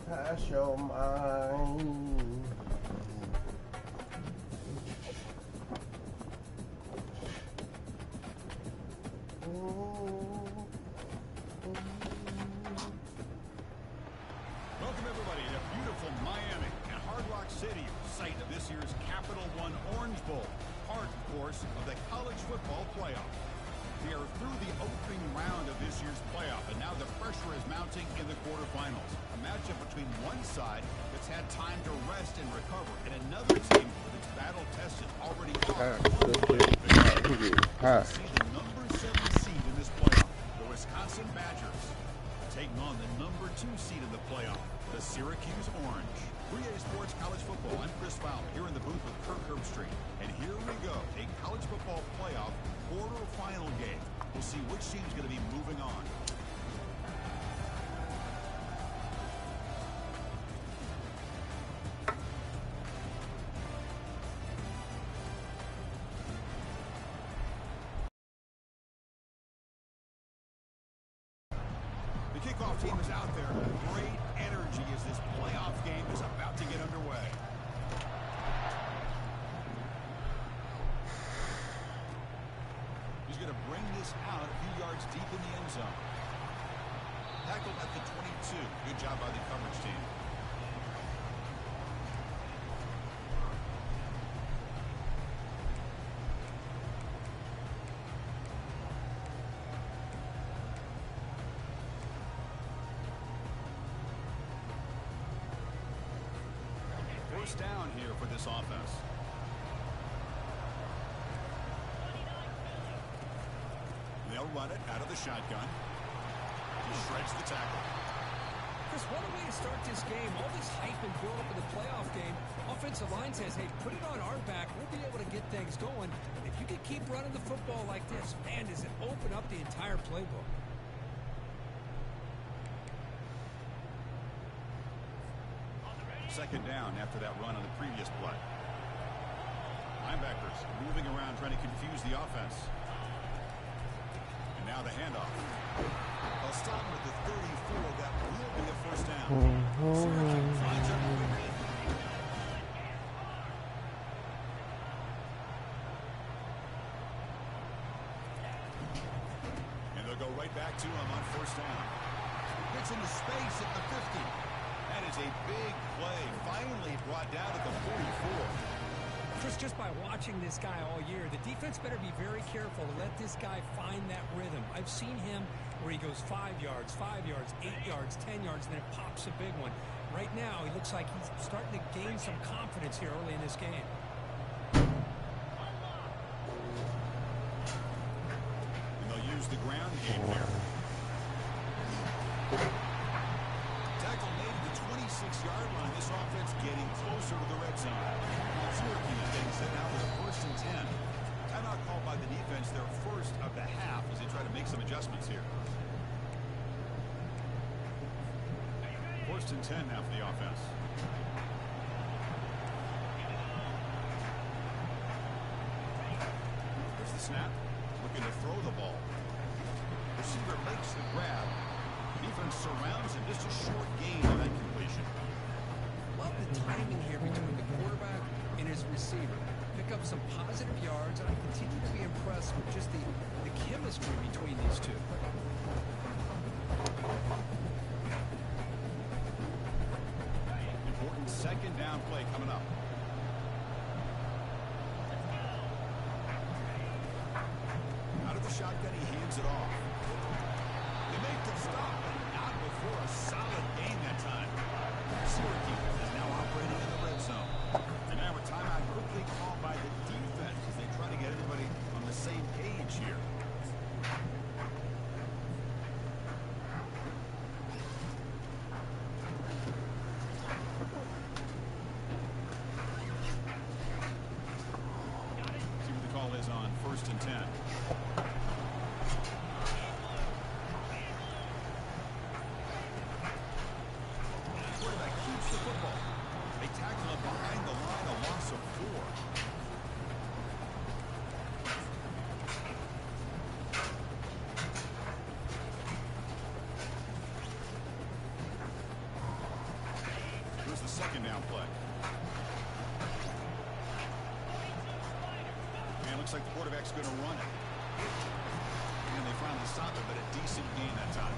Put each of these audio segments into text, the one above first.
Pass your mind. Welcome everybody to beautiful Miami and Hard Rock City, site of this year's Capital One Orange Bowl, part, of course, of the college football playoff. We are through the opening round of this year's playoff, and now the pressure is mounting in the quarterfinals. A matchup between one side that's had time to rest and recover, and another team that's battle-tested already off. See the number 7 seed in this playoff, the Wisconsin Badgers, taking on the number 2 seed in the playoff, the Syracuse Orange. 3A Sports College Football. I'm Chris Fowler here in the booth with Kirk Herbstreit. And here we go, a college football playoff quarterfinal game. We'll see which team's going to be moving on. The kickoff team is out there. Great energy as this playoff game is about to get underway. He's going to bring this out a few yards deep in the end zone. Tackled at the 22. Good job by the coverage team. First down here for this offense. They'll run it out of the shotgun. He shreds the tackle. Chris, what a way to start this game. All this hype and build up in the playoff game. Offensive line says, hey, put it on our back. We'll be able to get things going. If you can keep running the football like this, man, does it open up the entire playbook. Second down after that run on the previous play. Linebackers moving around trying to confuse the offense. And now the handoff. They'll stop with the 34. That will be a first down. Syracuse lines up quickly. And they'll go right back to him on first down. Gets into space at the 50. That is a big play, finally brought down at the 44. Chris, just by watching this guy all year, the defense better be very careful to let this guy find that rhythm. I've seen him where he goes 5 yards, 8 yards, 10 yards, and then it pops a big one. Right now, he looks like he's starting to gain some confidence here early in this game. And they'll use the ground game here. Tackle made at the 26-yard line. This offense getting closer to the red zone. Syracuse getting set out with a first and 10. Timeout called by the defense, their first of the half, as they try to make some adjustments here. First and 10 now for the offense. There's the snap. Looking to throw the ball. Receiver makes the grab. Defense surrounds him. Just a short gain on that completion. Love the timing here between the quarterback and his receiver. Pick up some positive yards, and I continue to be impressed with just the chemistry between these two. Important second down play coming up. Out of the shotgun, he hands it off. They make the stop, but not before a solid gain that time. Syracuse is now operating in the red zone. And now a timeout quickly called by the defense as they try to get everybody on the same page here. second down play. And it looks like the quarterback's going to run it. And they finally stopped it, but a decent gain that time.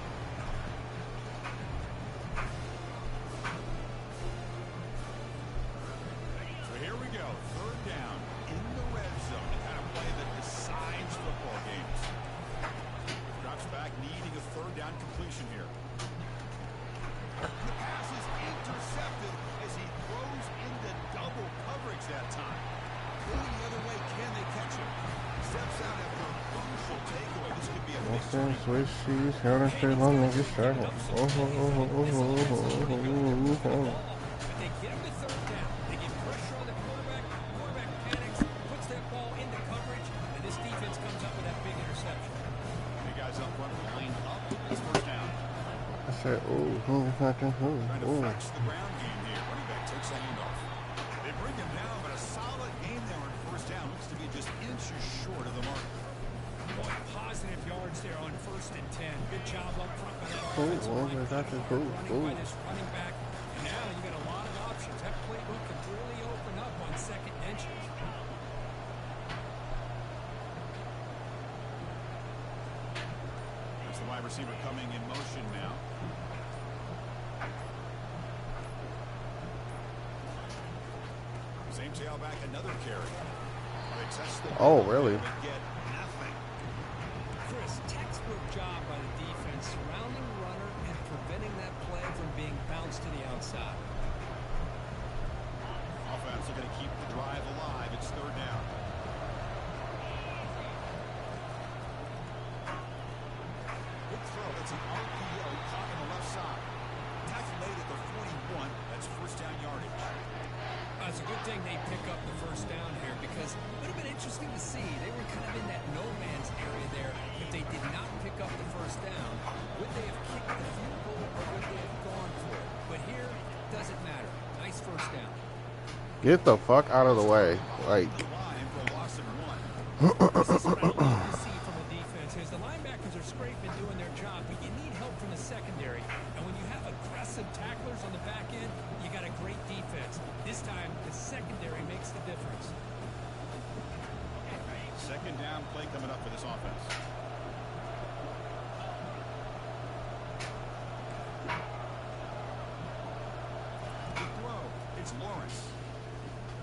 So here we go. Third down in the red zone. The kind of play that decides football games. Drops back, needing a third down completion here. The pass is intercepted as he throws into double coverage that time. Going the other way, can they catch him? Steps out after a crucial takeaway. This could be a big turning point. They get him to third down. They get pressure on the quarterback. Quarterback panics, puts that ball into coverage, and this defense comes up with that big interception. The guys up front lined up. It's first down. I said, Trying to flex the ground game here. Running back takes a handoff. They bring him down, but a solid game there on first down. Looks to be just inches short of the mark. Boy, positive yards there on 1st and 10. Good job up front by that offensive line. Running by this running back. And now you got a lot of options. That playbook can really open up on second inches. There's the wide receiver coming in motion now. Same tailback, another carry. oh, really? Get nothing. Chris, textbook job by the defense, surrounding the runner and preventing that play from being bounced to the outside. Offense looking to keep the drive alive. It's third down. Good throw. That's an RPO caught on the left side. Tackle made at the 41. That's first down yardage. It's a good thing they pick up the first down here because it would have been interesting to see. They were kind of in that no man's area there. If they did not pick up the first down, would they have kicked the field goal or would they have gone for it? But here, it doesn't matter. Nice first down. Get the fuck out of the way. Like, The line for a loss of one. This is what I love to see from the defense is the linebackers are scraping doing their job, but you need help from the secondary. And when you have aggressive tacklers on the back end, you got a great defense. This time, the secondary makes the difference. Second down play coming up for this offense. The throw. It's Lawrence.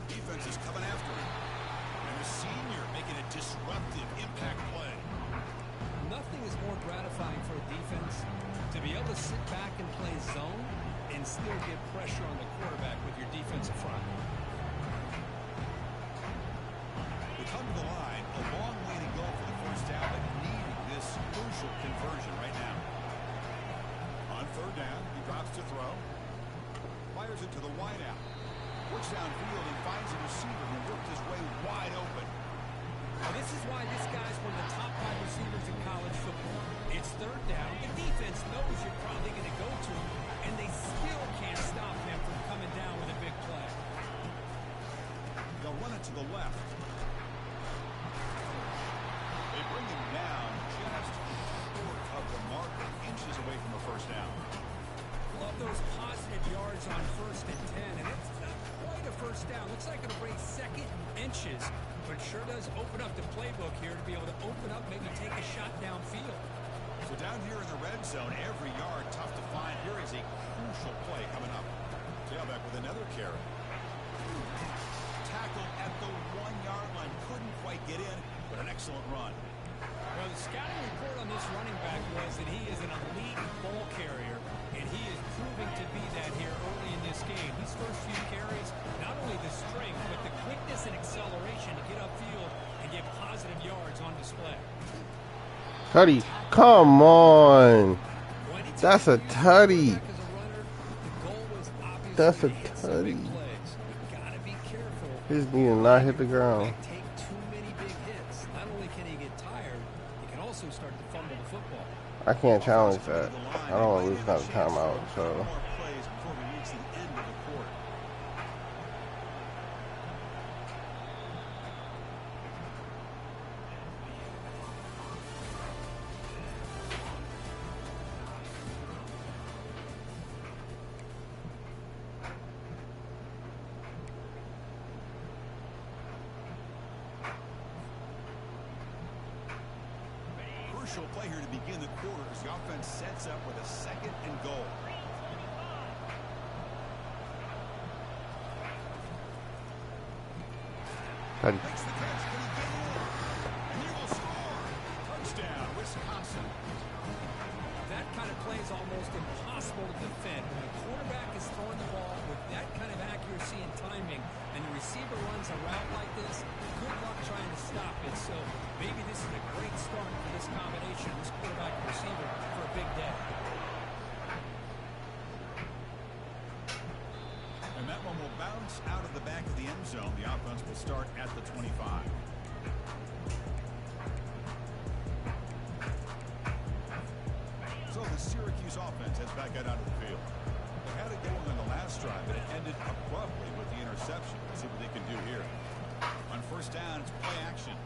Defense is coming after him. And the senior making a disruptive impact play. Nothing is more gratifying for a defense to be able to sit back and play zone and still get pressure on the quarterback with your defensive front. We come to the line, a long way to go for the first down, but needing this crucial conversion right now. On third down, he drops to throw. Fires it to the wideout. Works downfield and finds a receiver who worked his way wide open. Now, this is why this guy's one of the top 5 receivers in college football. It's third down. The defense knows you're probably going to go to him, and they still can't stop him from coming down with a big play. They'll run it to the left. They bring him down just short of the marker, inches away from a first down. Love those positive yards on 1st and 10, and it's not quite a first down. Looks like it'll bring second inches, but it sure does open up the playbook here to be able to open up, maybe take a shot downfield. So down here in the red zone, every yard tough to find. Here is a crucial play coming up. Tailback with another carry. Tackled at the 1-yard line. Couldn't quite get in, but an excellent run. Well, the scouting report on this running back was that he is an elite ball carrier, and he is proving to be that here early in this game. These first few carries, not only the strength, but the quickness and acceleration to get upfield and get positive yards on display. Tutty, come on. That's a tutty. That's a tutty. He just need to not hit the ground. Take too many big hits. Not only can he get tired, he can also start to fumble the football. I can't challenge that. I don't want to lose another timeout, so. More plays before we reach the end of the quarter. crucial play here to begin the quarter as the offense sets up with a 2nd and goal. Good. Makes the catch, can he get it in? And he will score. Touchdown, Wisconsin. That kind of play is almost impossible to defend. When a quarterback is throwing the ball with that kind of accuracy and timing, and the receiver runs a route like this, good luck trying to stop it. So maybe this is a great start for this combination, this quarterback and receiver, for a big day. And that one will bounce out of the back of the end zone. The offense will start at the 25. So the Syracuse offense heads back out onto the field. They had it going on the last drive, but it ended abruptly with the interception. Let's see what they can do here. On first down, it's play action.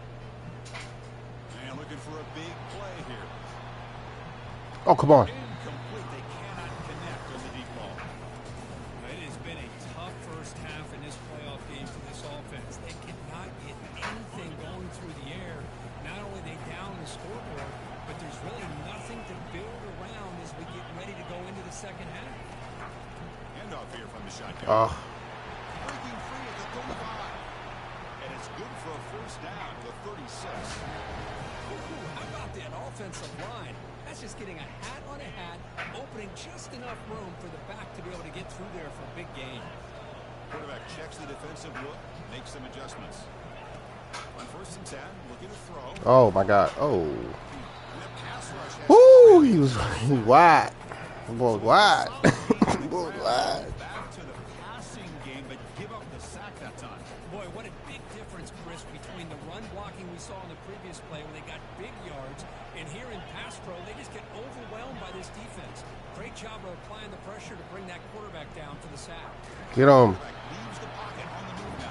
And looking for a big play here. Oh, come on. Incomplete. They cannot connect on the deep ball. It has been a tough first half in this playoff game for this offense. They cannot get anything going through the air. Not only are they down the scoreboard, but there's really nothing to build around as we get ready to go into the second half. Handoff here from the shotgun. Breaking free at the 35. And it's good for a first down to the 36. How about that offensive line? That's just getting a hat on a hat, opening just enough room for the back to be able to get through there for a big gain. Quarterback checks the defensive look, makes some adjustments. On first and 10, looking to throw. Oh, my God. Oh. And the pass rush has Woo! He was wide. The ball was wide. The ball was wide. back to the passing game, but give up the sack that time. Boy, what a big difference, Chris, between the run blocking we saw in the previous play when they got big yards, and here in pass pro, they just get overwhelmed by this defense. Great job of applying the pressure to bring that quarterback down for the sack. Get on. Leaves the pocket on the move now.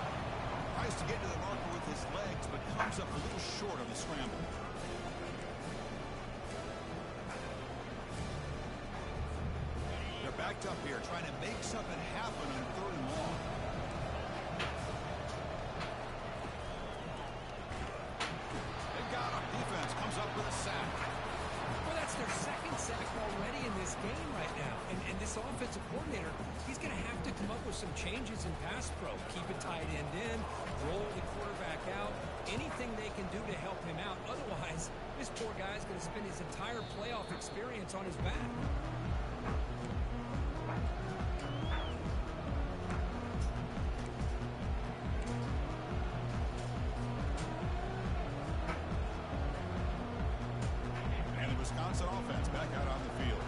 Tries to get to the marker with his legs, but comes up a little short on the scramble. They're backed up here, trying to make something happen on 3rd and long. They got him. Defense comes up with a sack. Well, that's their 2nd sack already in this game right now. And this offensive coordinator, he's going to have to come up with some changes in pass pro. Keep a tight end in, roll the quarterback out, anything they can do to help him out. Otherwise, this poor guy's going to spend his entire playoff experience on his back. Wisconsin offense back out on the field.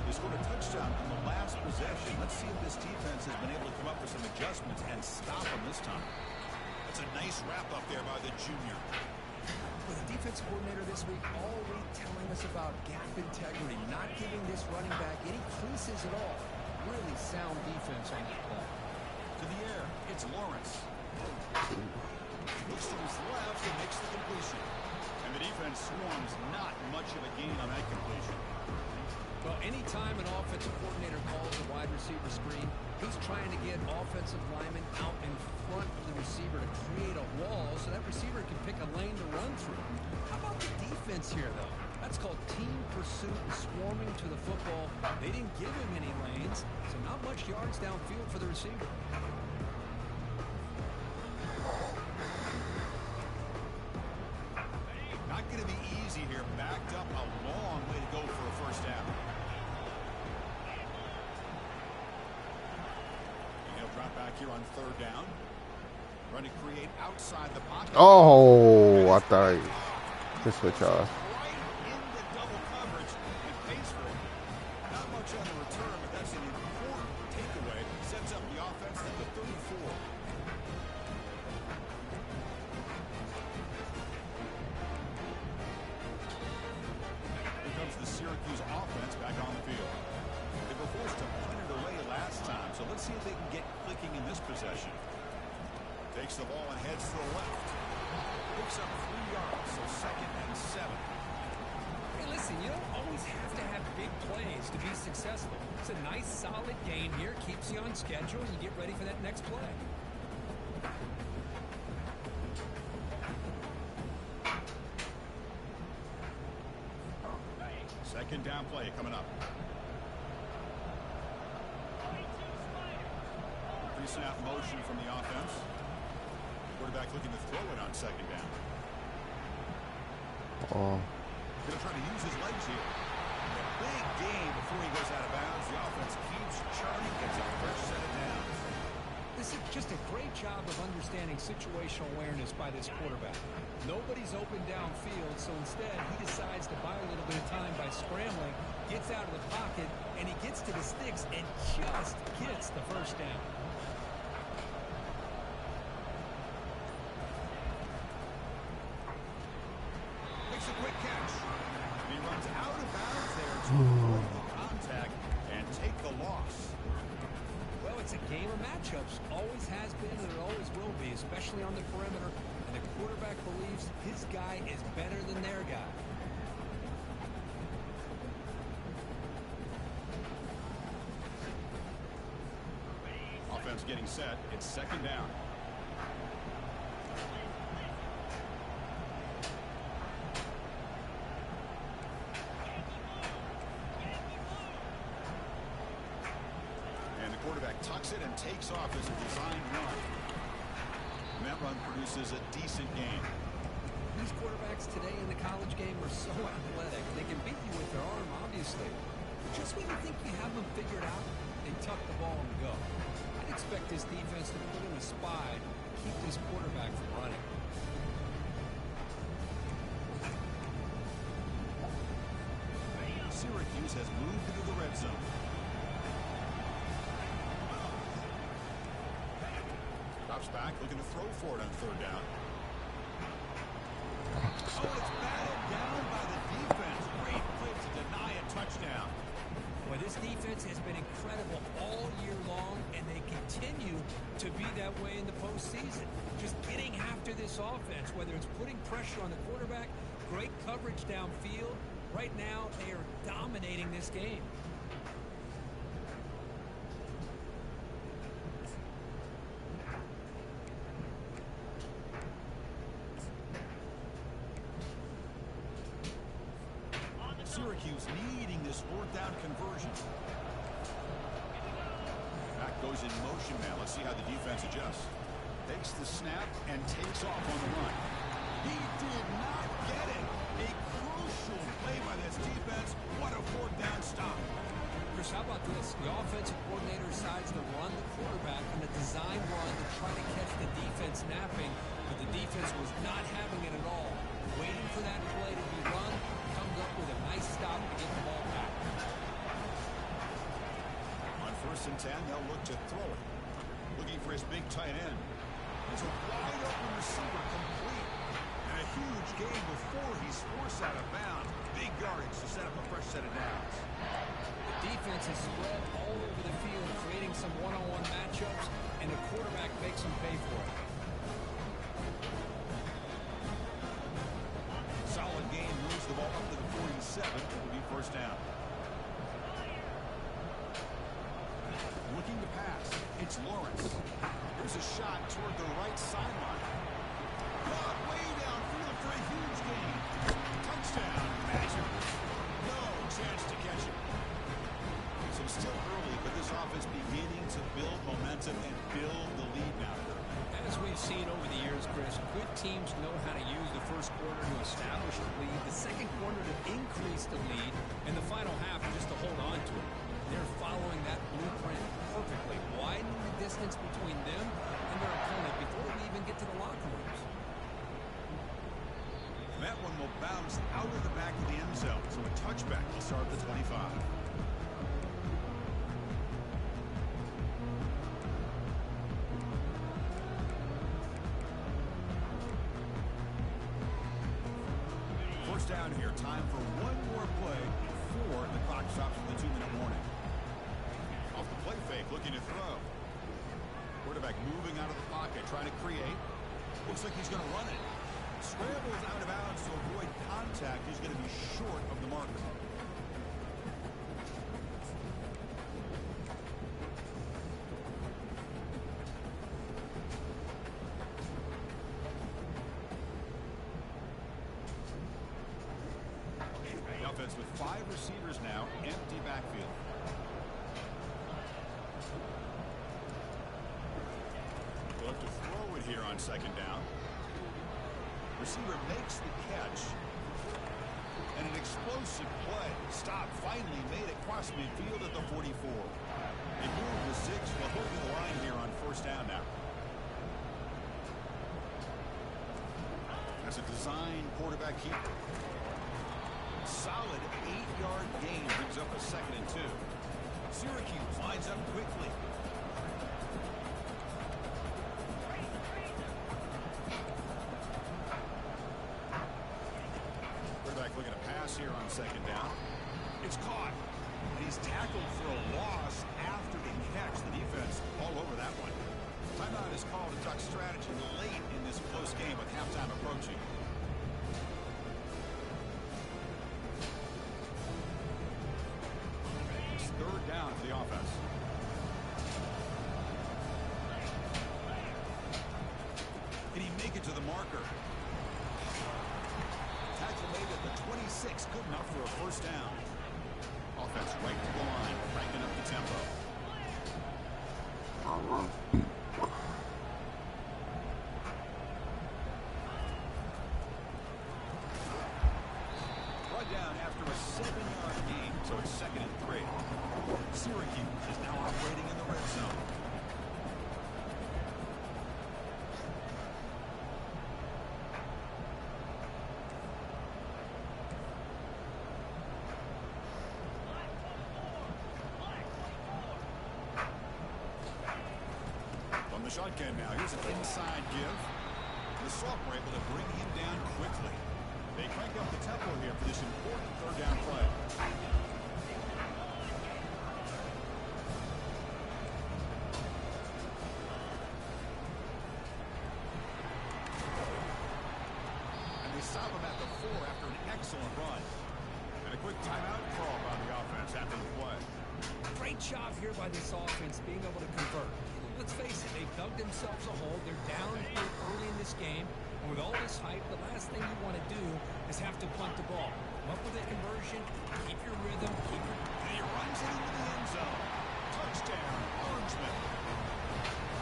They scored a touchdown on the last possession. Let's see if this defense has been able to come up with some adjustments and stop them this time. That's a nice wrap up there by the junior. With the defense coordinator this week all week telling us about gap integrity, not giving this running back any creases at all. Really sound defense on the play. To the air, it's Lawrence. Looks to his left and makes the completion. And the defense swarms, not much of a gain on that completion. Well, anytime an offensive coordinator calls a wide receiver screen, he's trying to get offensive linemen out in front of the receiver to create a wall so that receiver can pick a lane to run through. How about the defense here, though? That's called team pursuit and swarming to the football. They didn't give him any lanes, so not much yards downfield for the receiver. Not going to be easy here. Backed up a long way to go for a first down. And he'll drop back here on 3rd down. Trying to create outside the pocket. Oh, I thought he switch off. Right into double coverage and pays for it. Not much on the return, but that's an important takeaway. Sets up the offense at the 34. The Syracuse offense back on the field. They were forced to punt it away last time, so let's see if they can get clicking in this possession. Takes the ball and heads to the left. Picks up 3 yards, so 2nd and 7. Hey, listen, you don't always have to have big plays to be successful. It's a nice, solid game here. Keeps you on schedule, and you get ready for that next play. Second down play coming up. Pre-snap motion from the offense. Quarterback looking to throw it on second down. Oh. Going to try to use his legs here. A big gain before he goes out of bounds. The offense keeps churning, gets a fresh set of downs. This is just a great job of understanding situational awareness by this quarterback. Nobody's open downfield, so instead he decides to buy a little bit of time by scrambling, gets out of the pocket, and he gets to the sticks and just gets the first down. Makes a quick catch. He runs out of bounds there to avoid the contact and take the loss. Well, it's a game of matchups. Always has been and it always will be, especially on the perimeter. And the quarterback believes his guy is better than their guy. Offense getting set. It's second down. Quarterback tucks it and takes off as a design run. And that run produces a decent gain. These quarterbacks today in the college game are so athletic. They can beat you with their arm, obviously. But just when you think you have them figured out, they tuck the ball and go. I'd expect this defense to put in a spy to keep this quarterback from running. Syracuse has moved into the red zone. Drops back, looking to throw for it on third down. Oh, it's batted down by the defense. Great play to deny a touchdown. Well, this defense has been incredible all year long, and they continue to be that way in the postseason. Just getting after this offense, whether it's putting pressure on the quarterback, great coverage downfield. Right now, they are dominating this game. Syracuse needing this fourth down conversion. Back goes in motion now. Let's see how the defense adjusts. Takes the snap and takes off on the run. He did not get it. A crucial play by this defense. What a fourth down stop. Chris, how about this? The offensive coordinator decides to run the quarterback on a design run to try to catch the defense napping, but the defense was not having it at all. Waiting for that play to be run, comes up with a nice stop to get the ball back. On 1st and 10, they'll look to throw it. Looking for his big tight end. It's a wide open receiver complete. And a huge gain before he's forced out of bounds. Big yardage to set up a fresh set of downs. The defense is spread all over the field, creating some one-on-one matchups, and the quarterback makes them pay for it. Solid gain, moves the ball up to the 47. It will be first down. Looking to pass. It's Lawrence. Here's a shot toward the right sideline. Caught way downfield for a huge gain. Touchdown, Badgers. No chance to catch it. So still early, but this offense beginning to build momentum and build the lead now. As we've seen over the years, Chris, good teams know how to use the first quarter to establish the lead, the second quarter to increase the lead, and the final half just to hold on to it. They're following that blueprint perfectly, widening the distance between them and their opponent before we even get to the locker rooms. That one will bounce out of the back of the end zone, so a touchback will start at the 25. First down here, time for one more play before the clock stops with a 2-minute warning. Off the play fake, looking to throw. Quarterback moving out of the pocket, trying to create. Looks like he's going to run it. Scrambles out of bounds to avoid contact. He's going to be short of the marker. offense with 5 receivers now, empty backfield. They'll have to throw it here on second down. Receiver makes the catch. And an explosive play. Stop finally made it across midfield at the 44. They move the 6 while holding the line here on first down now. That's a design quarterback keeper. Solid 8-yard gain brings up a 2nd and 2. Syracuse lines up quickly. Quarterback looking to pass here on second down. It's caught. And he's tackled for a loss after the catch. The defense all over that one. Timeout is called to duck strategy late in this close game with halftime approaching. It's 3rd down for the offense. Can he make it to the marker? Tackle made at the 26. Good enough for a first down. Offense right to the line, cranking up the tempo. Brought down after a 7-yard gain, so it's 2nd and 3. Syracuse is now operating in the red zone. The shotgun now. Here's an inside give. The sophomore able to bring him down quickly. They crank up the tempo here for this important 3rd down play. And they stop him at the 4 after an excellent run. And a quick timeout call by the offense after the play. Great job here by this offense being able to convert. Let's face it, they've dug themselves a hole. They're down here early in this game. And with all this hype, the last thing you want to do is have to punt the ball. Come up with a conversion, keep your rhythm, keep your... And he runs it into the end zone. Touchdown, Orangeman.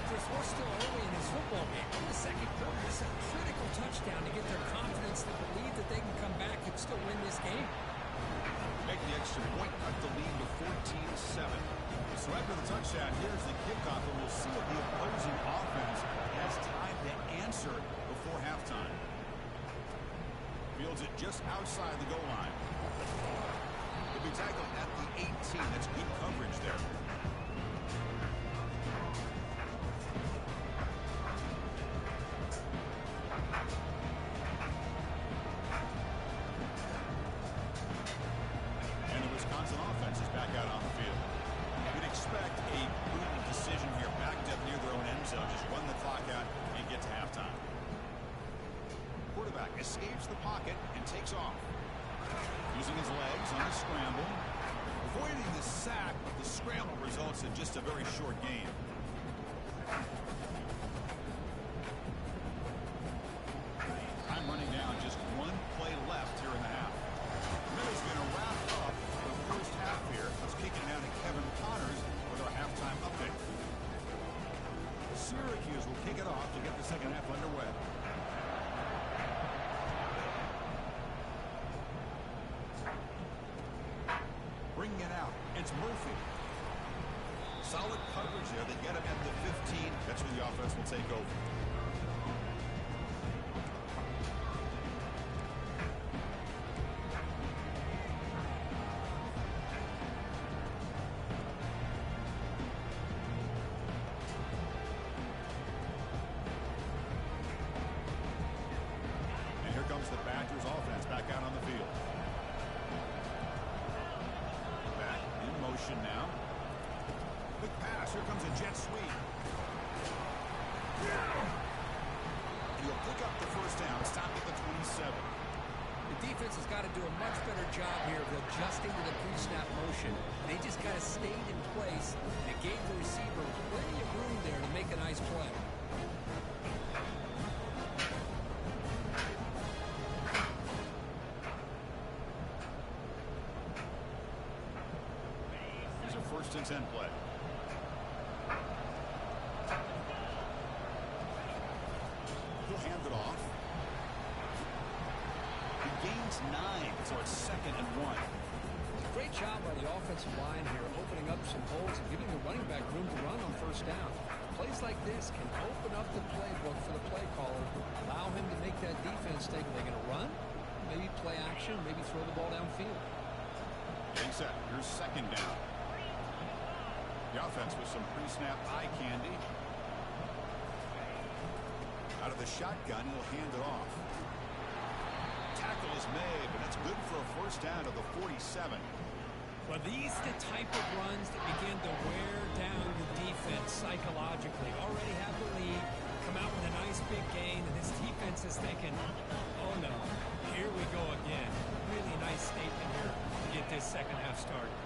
Chris, we're still early in this football game. In the 2nd quarter, it's a critical touchdown to get their confidence to believe that they can come back and still win this game. Make the extra point, cut the lead to 14-7. So after the touchdown, here's the kickoff, and we'll see if the opposing offense has time to answer before halftime. Fields it just outside the goal line. He'll be tackled at the 18. That's good coverage there. And the Wisconsin offense is back out on the field. You'd expect a prudent decision here, backed up near their own end zone. Just run the clock out and get to halftime. Quarterback escapes the pocket and takes off. Using his legs on the scramble. Avoiding the sack, but the scramble results in just a very short gain. Time running down, just 1 play left here in the half. Miller's going to wrap up the first half here. Let's kick it down to Kevin Connors with our halftime update. Syracuse will kick it off to get the second half underway. Bringing it out, it's Murphy. Solid coverage there. They get him at the 15. That's where the offense will take over. And here comes the Badgers offense back out on the field. Back in motion now. Quick pass. Here comes a jet sweep. He'll pick up the first down. Stop at the 27. The defense has got to do a much better job here of adjusting to the pre-snap motion. They just got to stay in place and gave the receiver plenty of room there to make a nice play. defense end play. He'll hand it off. He gains 9, so it's 2nd and 1. Great job by the offensive line here, opening up some holes and giving the running back room to run on first down. Plays like this can open up the playbook for the play caller, allow him to make that defense think, are they going to run? Maybe play action, maybe throw the ball downfield. Getting set. Here's 2nd down. The offense with some pre-snap eye candy. Out of the shotgun, he'll hand it off. Tackle is made, but that's good for a first down to the 47. Well, these the type of runs that begin to wear down the defense psychologically. Already have the lead, come out with a nice big gain, and this defense is thinking, oh no, here we go again. Really nice statement here to get this second half started.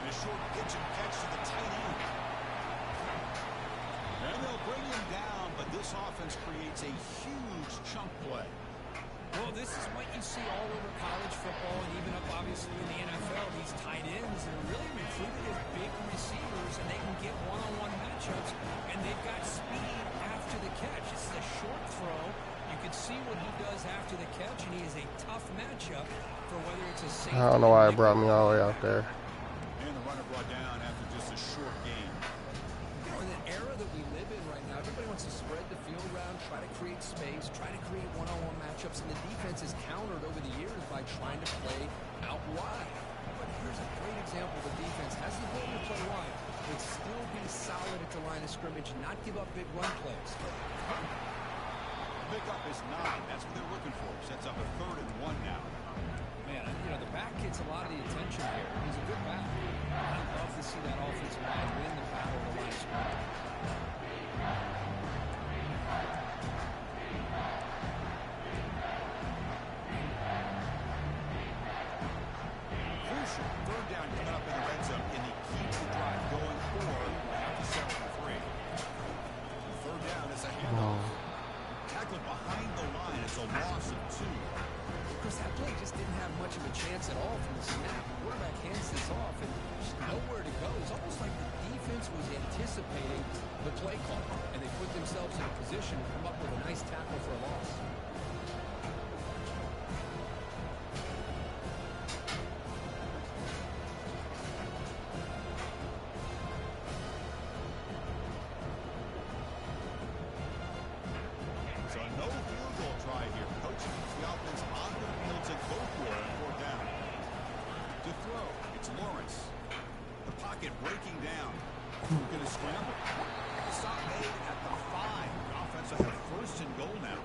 And a short pitch and catch to the tight end. And they'll bring him down, but this offense creates a huge chunk play. Well, this is what you see all over college football and even up obviously in the NFL. These tight ends are really recruited as big receivers, and they can get one-on-one matchups, and they've got speed after the catch. This is a short throw. You can see what he does after the catch, and he is a tough matchup for whether it's a safety. I don't know why it brought me all the way out there. And the runner brought down after just a short gain. You know, in the era that we live in right now, everybody wants to spread the field around, try to create space, try to create one-on-one matchups, and the defense is countered over the years by trying to play out wide. But here's a great example. The defense has the ability to play wide, but still be solid at the line of scrimmage and not give up big run plays. Pickup is 9. That's what they're looking for. Sets up a 3rd and 1 now. Man, you know, the back gets a lot of the attention here. He's a good back. I'd love to see that offensive line win the battle of the line of scrimmage. Crucial 3rd down coming up in the red zone. Can he keep the drive going or have to settle for 3? 3rd down is a handoff. Tackled behind the line. It's a loss of 2. Because that play just didn't have much of a chance at all from the snap. The quarterback hands this off and there's nowhere to go. It's almost like the defense was anticipating the play call, and they put themselves in a position to come up with a nice tackle for a loss. So no field goal try here. Coach keeps the offense on the field to go for it on 4th down. To throw, it's Lawrence. The pocket breaking down. Going to scramble. Stop made at the 5. The offense will have 1st and goal now.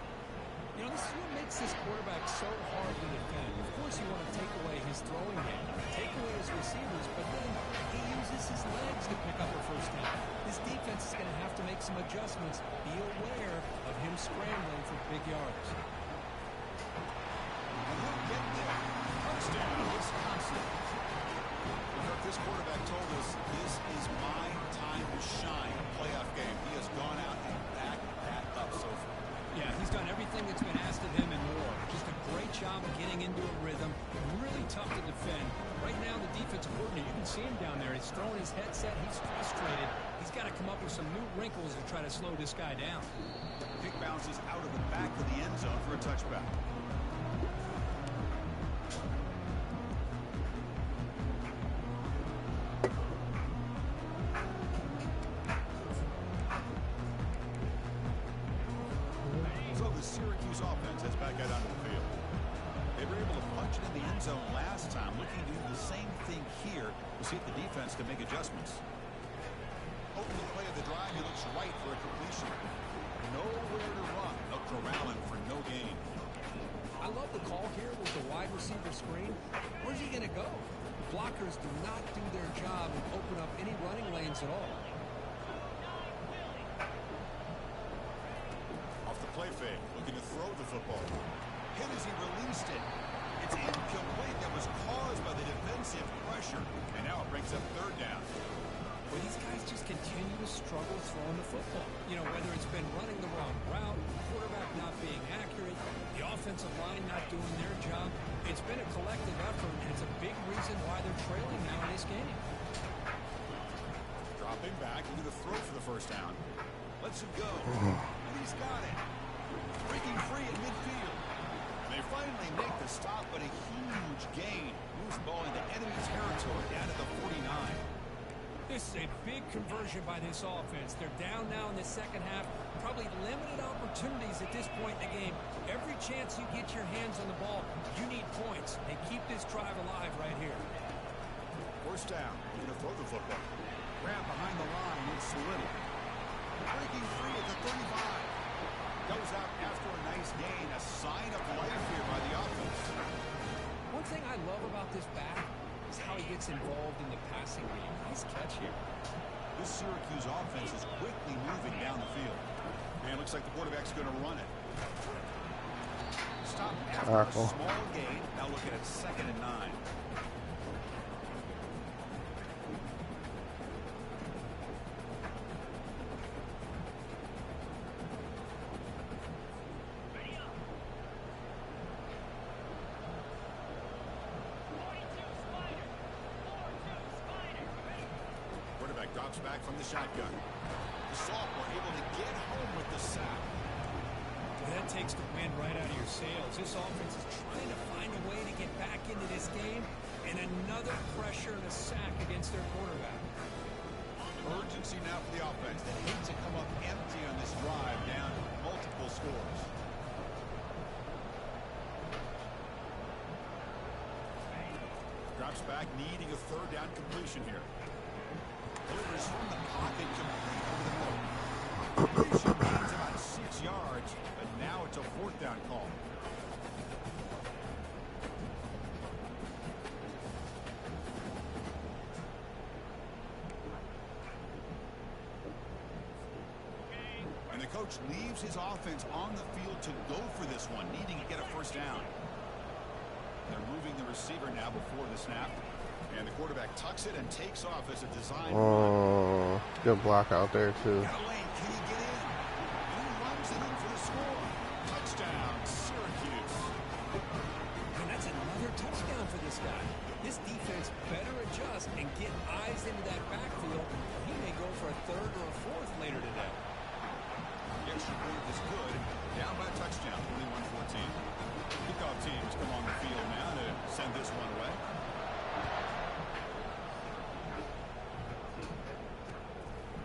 You know, this is what makes this quarterback so hard to defend. Of course, you want to take away his throwing game, take away his receivers, but then he uses his legs to pick up a first down. This defense is going to have to make some adjustments. Be aware of him scrambling for big yards. And he'll get there. Touchdown, Wisconsin. This quarterback told us this is my time to shine. Playoff game. He has gone out and backed that up so far. Yeah, he's done everything that's been asked of him and more. Just a great job of getting into a rhythm. Really tough to defend. Right now, the defensive coordinator, you can see him down there. He's throwing his headset. He's frustrated. He's got to come up with some new wrinkles to try to slow this guy down. Kick bounces out of the back of the end zone for a touchback. So the Syracuse offense heads back out onto the field. They were able to punch it in the end zone last time, looking to do the same thing here. We'll see if the defense can make adjustments. Opening play of the drive, he looks right for a completion. Nowhere to run. They'll corral him for no gain. I love the call here with the wide receiver screen. Where's he going to go? Blockers do not do their job and open up any running lanes at all. Off the play fake, looking to throw the football. Hit as he released it. It's incomplete. That was caused by the defensive pressure. And now it brings up 3rd down. Well, these guys just continue to struggled throwing the football. You know, whether it's been running the wrong route, quarterback not being accurate, the offensive line not doing their job. It's been a collective effort, and it's a big reason why they're trailing now in this game. Dropping back, looking to throw for the first down. Lets it go, and he's got it. Breaking free at midfield. They finally make the stop, but a huge gain. Moves the ball into enemy territory, down to the 49. This is a big conversion by this offense. They're down now in the second half. Probably limited opportunities at this point in the game. Every chance you get your hands on the ball, you need points. They keep this drive alive right here. First down, going to throw the football. Grab behind the line, it's Little. Breaking free at the 35. Goes out after a nice gain. A sign of life here by the offense. One thing I love about this back is how he gets involved in the passing game. Nice catch here. This Syracuse offense is quickly moving down the field. And it looks like the quarterback's going to run it. Stop after a small gain. Now looking at 2nd and 9. Drops back from the shotgun. The sophomore able to get home with the sack. That takes the wind right out of your sails. This offense is trying to find a way to get back into this game, and another pressure and a sack against their quarterback. Urgency now for the offense. They hate to come up empty on this drive, down multiple scores. Drops back, needing a 3rd down completion here. Delivers from the pocket, complete over the middle. Completion gains about 6 yards, but now it's a 4th down call. And the coach leaves his offense on the field to go for this one, needing to get a first down. They're moving the receiver now before the snap. And the quarterback tucks it and takes off as a design. Oh, good block out there, too. Got a lane. Can he get in? And he runs it in for the score. Touchdown, Syracuse. And that's another touchdown for this guy. This defense better adjust and get eyes into that backfield. He may go for a 3rd or a 4th later today. The extra point is good. Down by a touchdown, 21-14. Kickoff teams come on the field now to send this one away.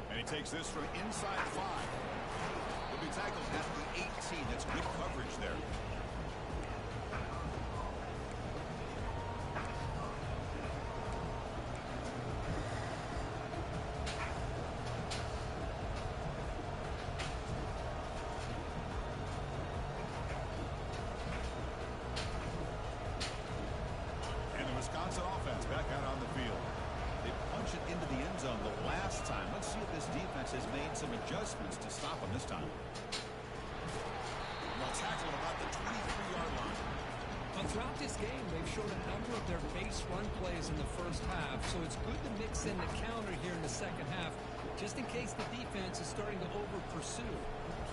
And he takes this from inside 5. He'll be tackled at the 18. That's good coverage there. And the Wisconsin offense back out on the field. They punch it into the end zone the last time. Let's see if this defense has made some adjustments to stop them this time. They'll tackle about the 23-yard line. Well, throughout this game, they've shown a number of their base run plays in the first half, so it's good to mix in the counter here in the second half, just in case the defense is starting to over-pursue.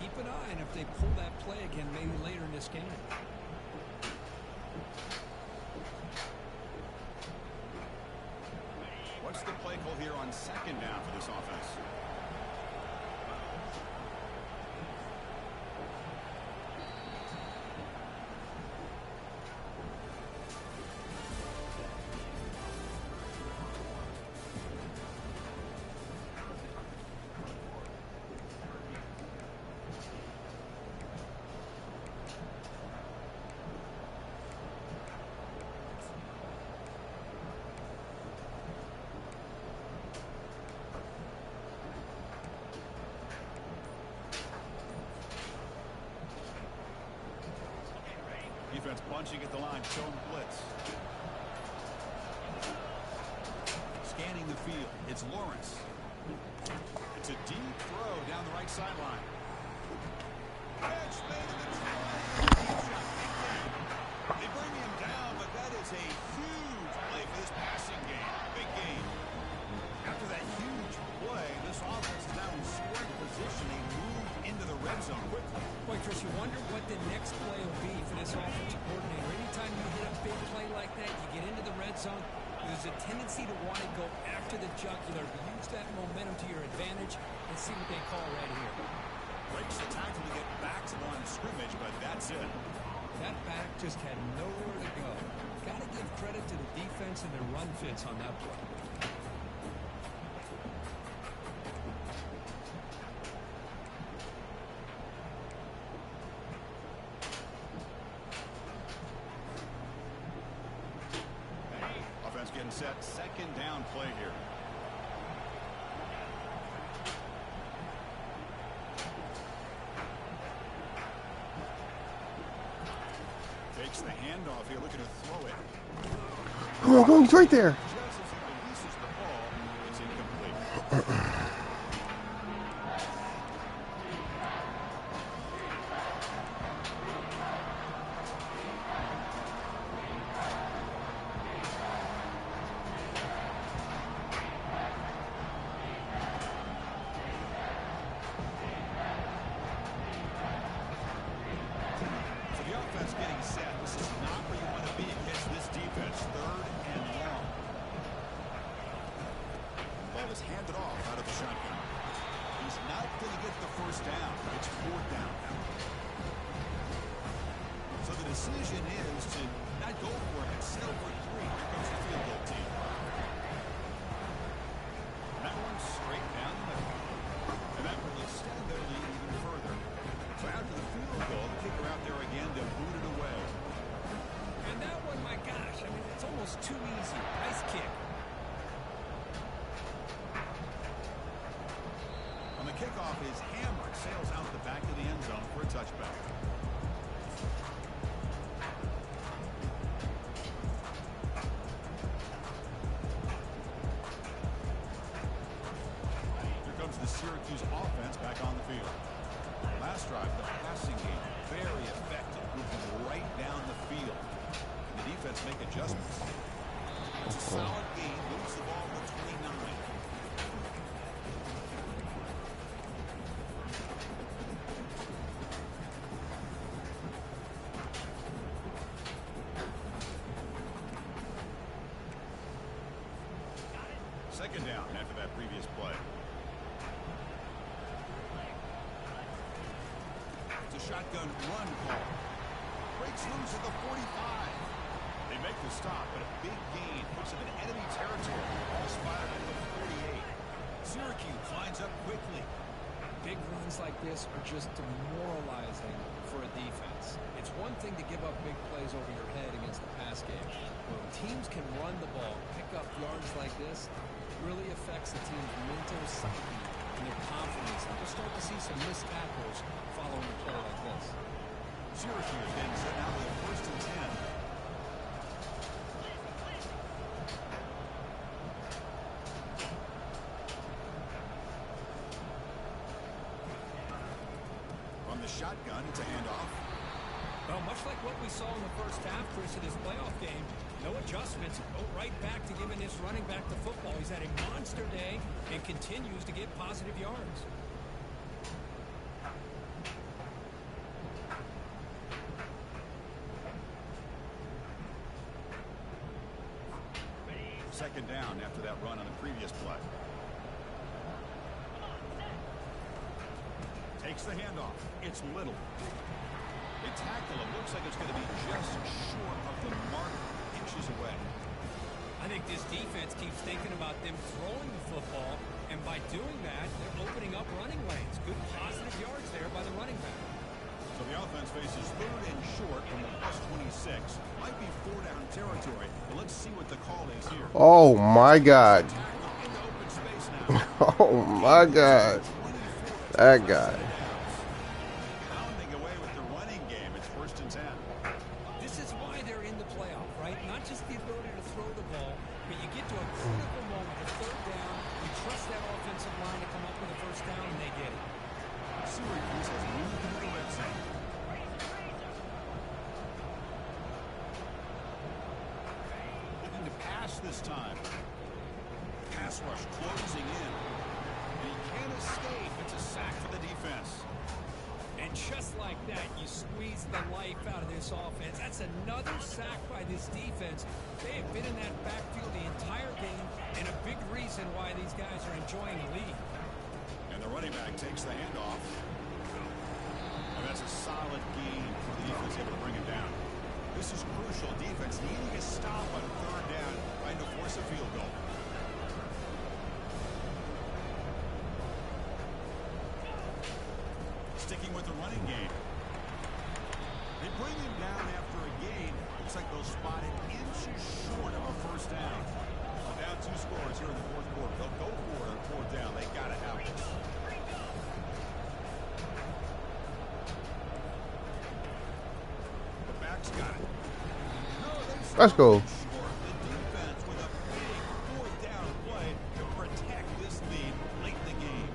Keep an eye on if they pull that play again maybe later in this game. What's the play call here on 2nd down for this offense? Defense bunching at the line, showing blitz. Scanning the field, it's Lawrence. It's a deep throw down the right sideline. Catch made in the deep shot. They bring him down, but that is a huge play for this passing game. Big game. After that huge play, this offense is now to the jugular. Use that momentum to your advantage and see what they call right here. Breaks the tackle to get back to the line of scrimmage, but that's it. That back just had nowhere to go. Got to give credit to the defense and their run fits on that play. Offense getting set. Second down play here. Takes the handoff here, looking to throw it. Come on, he's right there. Just as he releases the ball, it's incomplete. So the offense getting set. This is not where you want to be against this defense. Third and long. Ball is handed off out of the shotgun. He's not going to get the first down. It's fourth down now. So the decision is to not go for it, settle for three. Here comes the field goal team. And that one's straight down the middle. And that will extend their lead even further. So after the field goal, the kicker out there again to boot it away. And that one, my gosh, I mean, it's almost too easy. Nice kick. On the kickoff, his hammer sails out the back of the end zone for a touchback. Here comes the Syracuse offense back on the field. Last drive, the passing game, very effective, moving right down the field. And the defense make adjustments. It's a solid game, moves the ball to 29. Second down after that previous play. It's a shotgun run call. Breaks loose at the 45. They make the stop, but a big gain puts them in enemy territory. Spotted at the 48. Syracuse lines up quickly. Big runs like this are just demoralizing for a defense. It's one thing to give up big plays over your head against the pass game. When teams can run the ball, pick up yards like this, it really affects the team's mental psyche and their confidence. And you'll start to see some missed tackles following a play like this. Syracuse getting set now with a first and 10. From the shotgun, it's a handoff. Well, much like what we saw in the first half, Chris, of this playoff game, no adjustments. Go right back to giving this running back the football. He's had a monster day and continues to get positive yards. Second down after that run on the previous play. Takes the handoff. It's Little. They tackle him. Looks like it's going to be just short of the mark, inches away. I think this defense keeps thinking about them throwing the football, and by doing that, they're opening up running lanes. Good positive yards there by the running back. So the offense faces third and short from the plus 26. Might be four down territory, but let's see what the call is here. Oh my God. Into open space now. Oh my God. That guy. Pounding away with the running game. It's first and 10. This is why they're in the playoff, right? Not just the ability to throw the ball, but you get to a critical moment, a third down, you trust that offensive line to come up with a first down, and they get it. Syracuse has moved into the red zone. Looking to pass this time. Pass rush closing in. He can't escape. It's a sack for the defense. And just like that, you squeeze the life out of this offense. That's another sack by this defense. They have been in that backfield the entire game, and a big reason reason why these guys are enjoying the lead. And the running back takes the handoff. And that's a solid gain for the defense able to bring him down. This is crucial. Defense needing a stop on third down, trying to force a field goal. Sticking with the running game. They bring him down after a gain. Looks like they'll spot it inches short of a first down. Well, down 2 scores here in the fourth quarter. They'll go for it on fourth down. They got to have it. The back's got it. No, Let's go. The defense with a big fourth down play to protect this lead late in the game.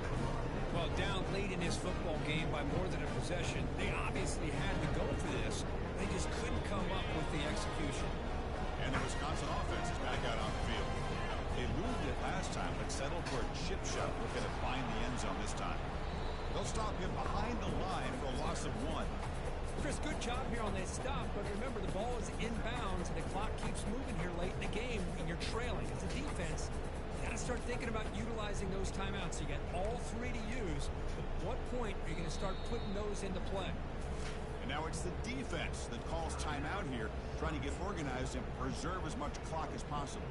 Well, down late in this football game by more than a possession, they obviously had to go for this. They just couldn't come up with the execution. And the Wisconsin offense is back out on the field. They moved it last time, but settled for a chip shot, looking to find the end zone this time. They'll stop him behind the line for a loss of 1. Chris, good job here on that stop, but remember the ball is inbounds and the clock keeps moving here late in the game and you're trailing. As a defense, you got to start thinking about utilizing those timeouts. You got all 3 to use. At what point are you going to start putting those into play? And now it's the defense that calls timeout here, trying to get organized and preserve as much clock as possible.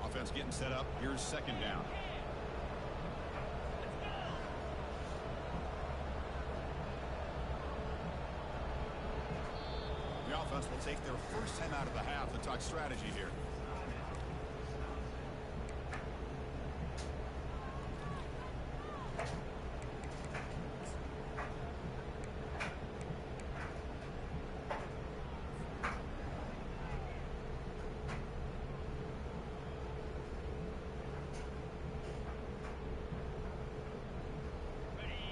Offense getting set up. Here's second down. The offense will take their first time out of the half to talk strategy here.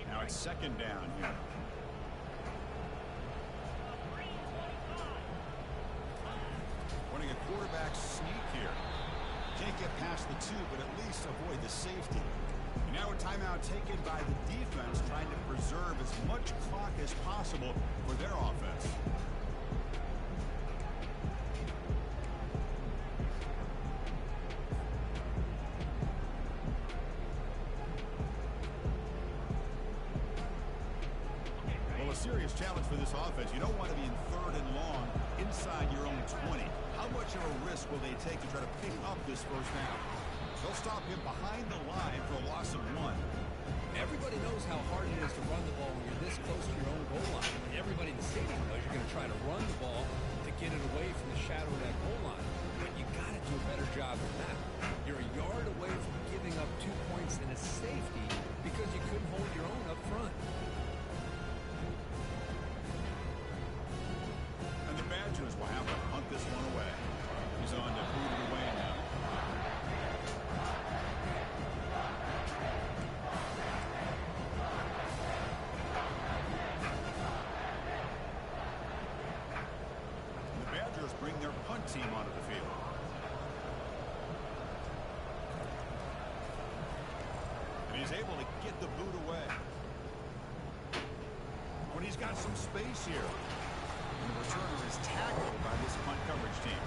Now it's second down here. Running a quarterback sneak here. Can't get past the 2, but at least avoid the safety. And now a timeout taken by the defense, trying to preserve as much clock as possible for their offense. Serious challenge for this offense. You don't want to be in third and long inside your own 20. How much of a risk will they take to try to pick up this first down? They'll stop him behind the line for a loss of 1. Everybody knows how hard it is to run the ball when you're this close to your own goal line. Everybody in the stadium knows you're going to try to run the ball to get it away from the shadow of that goal line. But you got to do a better job than that. You're a yard away from giving up 2 points and a safety because you couldn't hold your own up front. Badgers will have to punt this one away. He's on to boot it away now. The Badgers bring their punt team onto the field. And he's able to get the boot away. When he's got some space here. And the returner is tackled by this punt coverage team.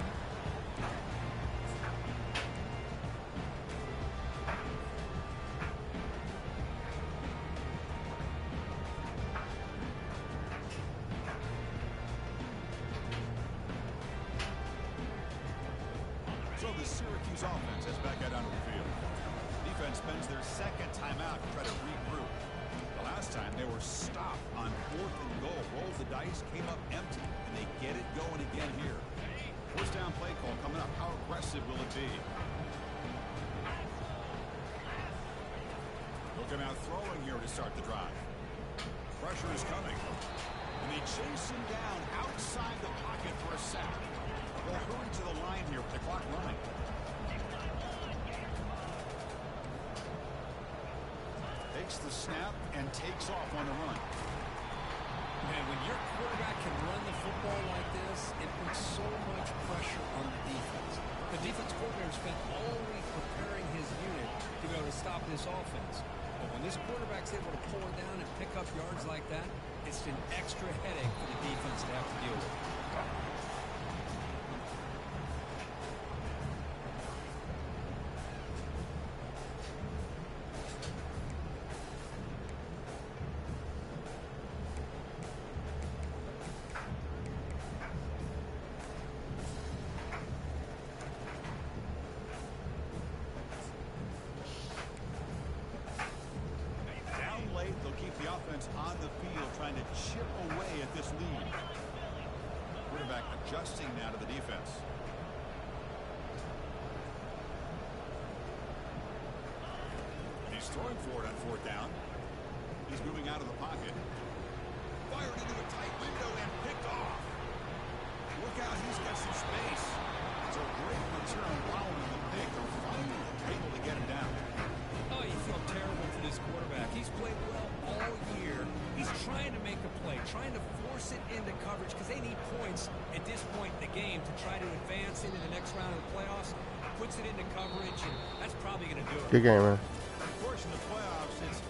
So the Syracuse offense is back out onto the field. Defense spends their second timeout to try to regroup. The last time they were stopped on 4th and goal, rolled the dice, came up empty, and they get it going again here. First down play call coming up. How aggressive will it be? Looking out throwing here to start the drive. Pressure is coming. And they chase him down outside the pocket for a sack. They'll hurry to the line here with the clock running. Takes the snap and takes off on the run. Man, when your quarterback can run the football like this, it puts so much pressure on the defense. The defense coordinator spent all week preparing his unit to be able to stop this offense. But when this quarterback's able to pull it down and pick up yards like that, it's an extra headache for the defense to have to deal with. adjusting now to the defense. He's throwing for it on 4th down. He's moving out of the pocket. Fired into a tight window and picked off. Look out, he's got some space. It's a great return following the pick. They're finally able to get him down. Oh, you feel terrible for this quarterback. He's played well all year. He's trying to make a play, trying to force it into coverage because they need points at this point in the game to try to advance into the next round of the playoffs. Puts it into coverage, and that's probably going to do it. Good game, man. Of course, in the playoffs, it's